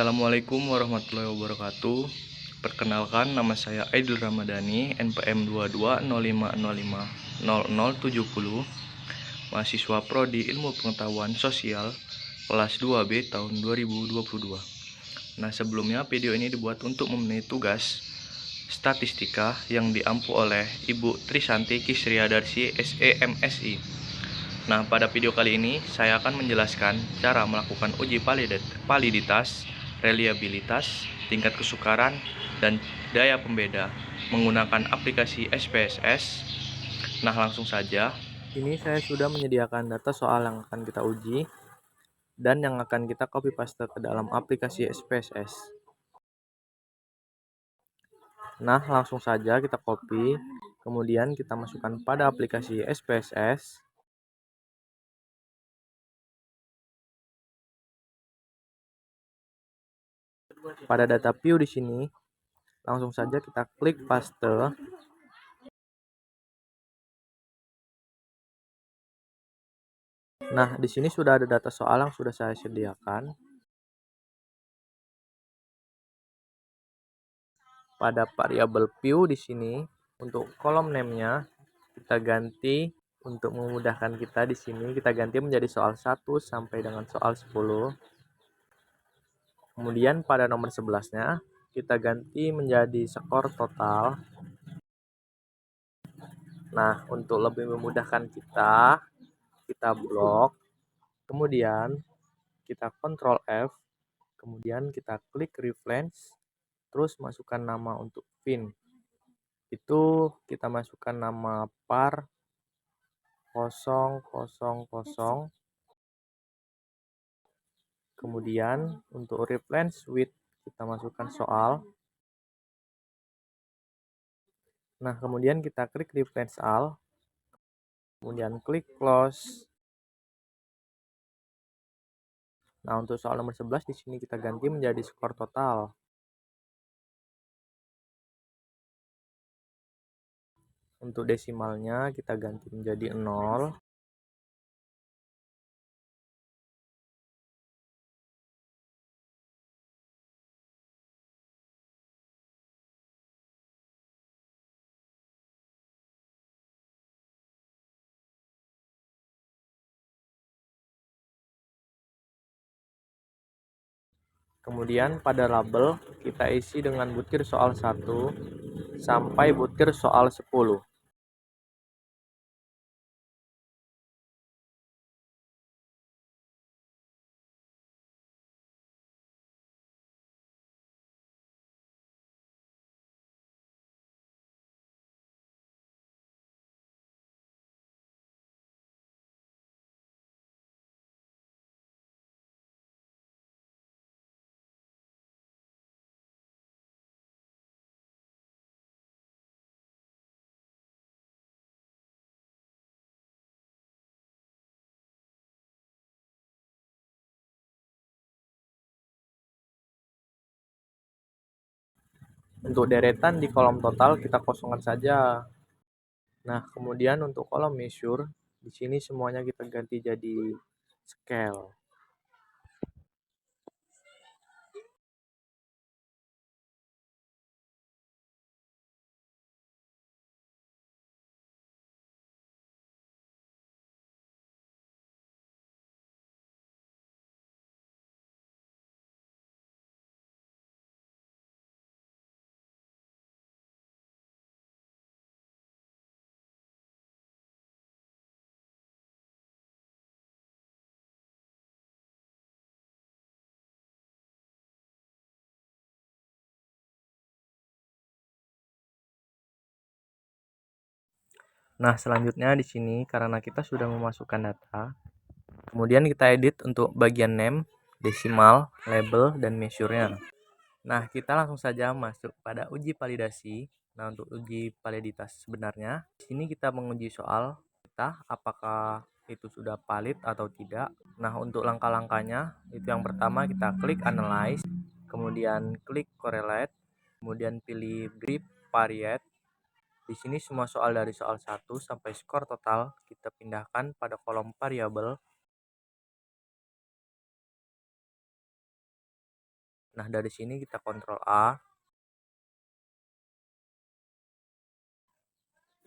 Assalamualaikum warahmatullahi wabarakatuh. Perkenalkan, nama saya Aidil Ramadhani, NPM 2205050070, mahasiswa Prodi Ilmu Pengetahuan Sosial kelas 2B tahun 2022. Nah, sebelumnya video ini dibuat untuk memenuhi tugas statistika yang diampu oleh Ibu Trisanti Kisriadarsi SEMSI. Nah, pada video kali ini saya akan menjelaskan cara melakukan uji validitas, reliabilitas, tingkat kesukaran, dan daya pembeda menggunakan aplikasi SPSS. Nah, langsung saja. Ini saya sudah menyediakan data soal yang akan kita uji dan yang akan kita copy paste ke dalam aplikasi SPSS. Nah, langsung saja kita copy, kemudian kita masukkan pada aplikasi SPSS. Pada data view di sini, langsung saja kita klik paste. Nah, di sini sudah ada data soal yang sudah saya sediakan. Pada variabel view di sini, untuk kolom name-nya kita ganti untuk memudahkan kita di sini, kita ganti menjadi soal 1 sampai dengan soal 10. Kemudian pada nomor 11-nya kita ganti menjadi skor total. Nah, untuk lebih memudahkan kita blok. Kemudian kita Ctrl F, kemudian kita klik reference, terus masukkan nama untuk pin. Itu kita masukkan nama par 000. Kemudian untuk reference with kita masukkan soal. Nah, kemudian kita klik reference all, kemudian klik close. Nah, untuk soal nomor 11 di sini kita ganti menjadi skor total. Untuk desimalnya kita ganti menjadi 0. Kemudian pada label kita isi dengan butir soal 1 sampai butir soal 10. Untuk deretan di kolom total kita kosongkan saja. Nah, kemudian untuk kolom measure di sini semuanya kita ganti jadi scale. Nah, selanjutnya di sini karena kita sudah memasukkan data, kemudian kita edit untuk bagian name, desimal, label, dan measure-nya. Nah, kita langsung saja masuk pada uji validasi. Nah, untuk uji validitas sebenarnya, di sini kita menguji soal kita apakah itu sudah valid atau tidak. Nah, untuk langkah-langkahnya, itu yang pertama kita klik analyze, kemudian klik correlate, kemudian pilih brief variate. Di sini semua soal dari soal 1 sampai skor total kita pindahkan pada kolom variabel. Nah, dari sini kita kontrol A.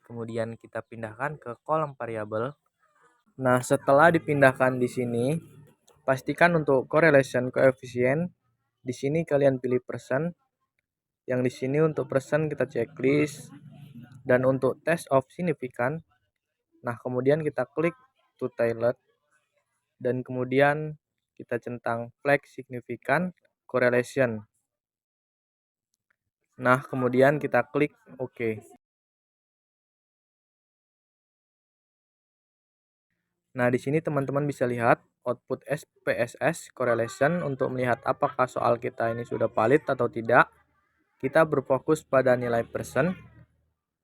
Kemudian kita pindahkan ke kolom variabel. Nah, setelah dipindahkan di sini, pastikan untuk correlation coefficient di sini kalian pilih persen. Yang di sini untuk persen kita checklist, dan untuk test of significant. Nah, kemudian kita klik to tailor, dan kemudian kita centang flag significant correlation. Nah, kemudian kita klik OK. Nah, di sini teman-teman bisa lihat output SPSS correlation untuk melihat apakah soal kita ini sudah valid atau tidak. Kita berfokus pada nilai persen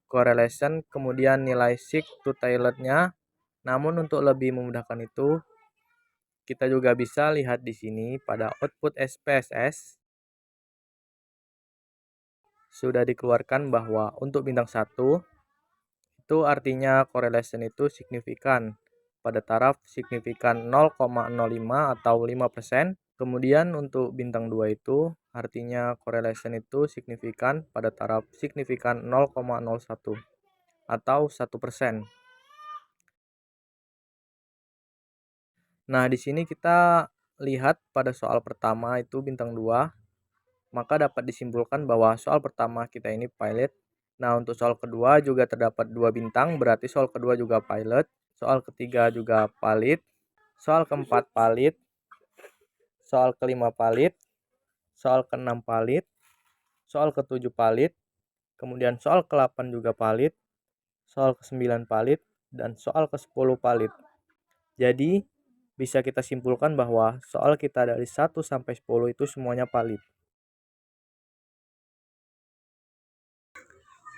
correlation, kemudian nilai sig to tailor-nya. Namun untuk lebih memudahkan itu, kita juga bisa lihat di sini pada output SPSS sudah dikeluarkan bahwa untuk bintang 1 itu artinya correlation itu signifikan pada taraf signifikan 0,05 atau 5%. Kemudian untuk bintang 2 itu artinya correlation itu signifikan pada taraf signifikan 0,01 atau 1%. Nah, di sini kita lihat pada soal pertama itu bintang 2, maka dapat disimpulkan bahwa soal pertama kita ini pilot. Nah, untuk soal kedua juga terdapat 2 bintang, berarti soal kedua juga pilot. Soal ketiga juga valid. Soal keempat valid. Soal kelima valid. Soal keenam valid. Soal ketujuh valid. Kemudian soal ke-8 juga valid. Soal ke-9 valid. Dan soal ke-10 valid. Jadi, bisa kita simpulkan bahwa soal kita dari 1 sampai 10 itu semuanya valid.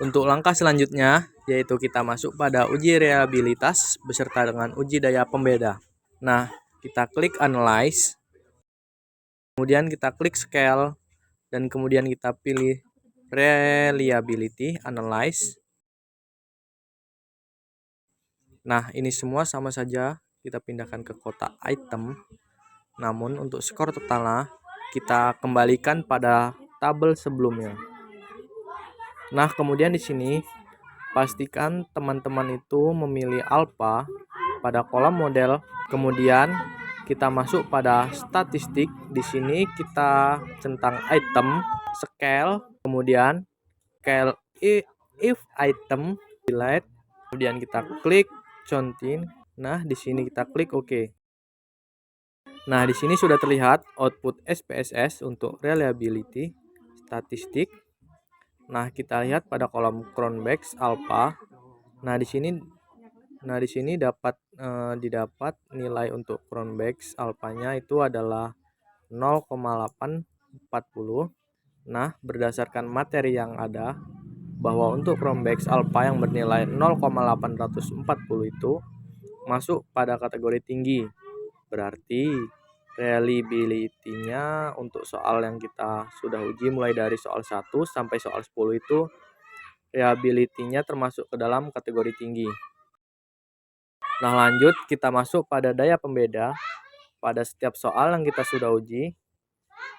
Untuk langkah selanjutnya, yaitu kita masuk pada uji reliabilitas beserta dengan uji daya pembeda. Nah, kita klik Analyze, kemudian kita klik Scale, dan kemudian kita pilih Reliability Analyze. Nah, ini semua sama saja, kita pindahkan ke kotak item. Namun untuk skor totalnya, kita kembalikan pada tabel sebelumnya. Nah, kemudian di sini pastikan teman-teman itu memilih alpha pada kolom model. Kemudian kita masuk pada statistik. Di sini kita centang item, scale, kemudian scale if item delete. Kemudian kita klik continue. Nah, di sini kita klik OK. Nah, di sini sudah terlihat output SPSS untuk reliability statistik. Nah, kita lihat pada kolom Cronbach's alpha. Nah, di sini dapat didapat nilai untuk Cronbach's alphanya itu adalah 0,840. Nah, berdasarkan materi yang ada bahwa untuk Cronbach's alpha yang bernilai 0,840 itu masuk pada kategori tinggi. Berarti reliability-nya untuk soal yang kita sudah uji mulai dari soal 1 sampai soal 10 itu reliability-nya termasuk ke dalam kategori tinggi. Nah, lanjut kita masuk pada daya pembeda pada setiap soal yang kita sudah uji.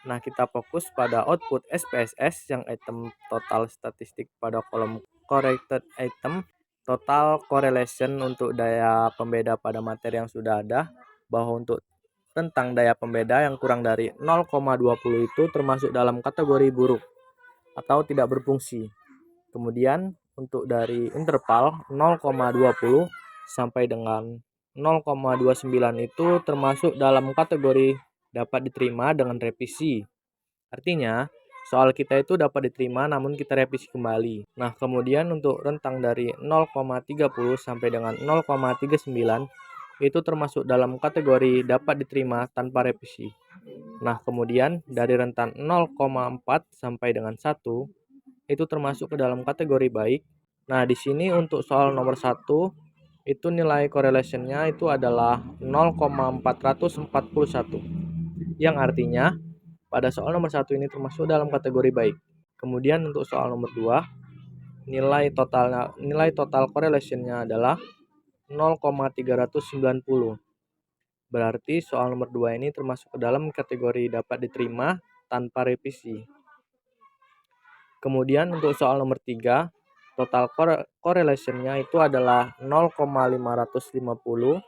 Nah, kita fokus pada output SPSS yang item total statistik pada kolom corrected item, total correlation untuk daya pembeda pada materi yang sudah ada, bahwa untuk tentang daya pembeda yang kurang dari 0,20 itu termasuk dalam kategori buruk atau tidak berfungsi. Kemudian untuk dari interval 0,20 sampai dengan 0,29 itu termasuk dalam kategori dapat diterima dengan revisi. Artinya, soal kita itu dapat diterima namun kita revisi kembali. Nah, kemudian untuk rentang dari 0,30 sampai dengan 0,39 itu termasuk dalam kategori dapat diterima tanpa revisi. Nah, kemudian dari rentan 0,4 sampai dengan 1 itu termasuk ke dalam kategori baik. Nah, di sini untuk soal nomor 1 itu nilai correlation-nya itu adalah 0,441. Yang artinya pada soal nomor 1 ini termasuk dalam kategori baik. Kemudian untuk soal nomor 2 nilai total correlation-nya adalah 0,390. Berarti soal nomor 2 ini termasuk ke dalam kategori dapat diterima tanpa revisi. Kemudian untuk soal nomor 3, total correlation-nya itu adalah 0,550,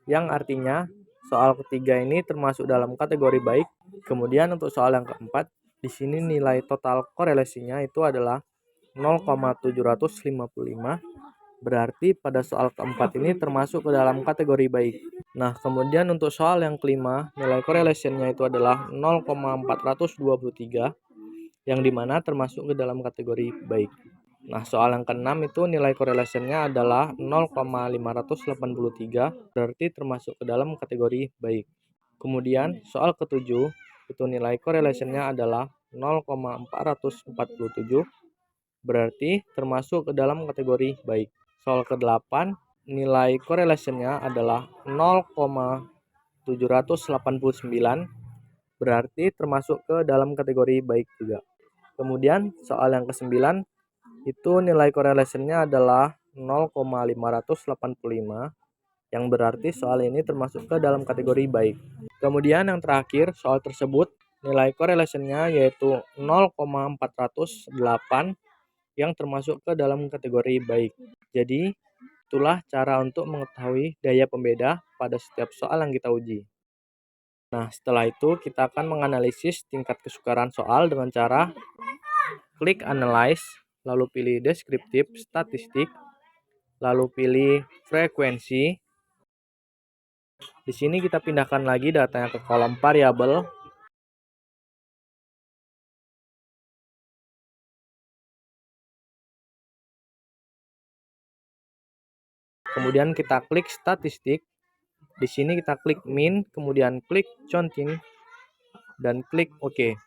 yang artinya soal ketiga ini termasuk dalam kategori baik. Kemudian untuk soal yang keempat, di sini nilai total korelasinya itu adalah 0,755, berarti pada soal keempat ini termasuk ke dalam kategori baik. Nah, kemudian untuk soal yang kelima, nilai correlation-nya itu adalah 0,423, yang dimana termasuk ke dalam kategori baik. Nah, soal yang keenam itu nilai correlation-nya adalah 0,583, berarti termasuk ke dalam kategori baik. Kemudian soal ketujuh itu nilai correlation-nya adalah 0,447, berarti termasuk ke dalam kategori baik. Soal ke-8 nilai correlation-nya adalah 0,789, berarti termasuk ke dalam kategori baik juga. Kemudian soal yang ke-9 itu nilai correlation-nya adalah 0,585, yang berarti soal ini termasuk ke dalam kategori baik. Kemudian yang terakhir, soal tersebut nilai correlation-nya yaitu 0,408, yang termasuk ke dalam kategori baik. Jadi, itulah cara untuk mengetahui daya pembeda pada setiap soal yang kita uji. Nah, setelah itu kita akan menganalisis tingkat kesukaran soal dengan cara klik analyze, lalu pilih deskriptif statistik, lalu pilih frekuensi. Di sini kita pindahkan lagi datanya ke kolom variabel. Kemudian kita klik statistik. Di sini kita klik min, kemudian klik counting, dan klik OK.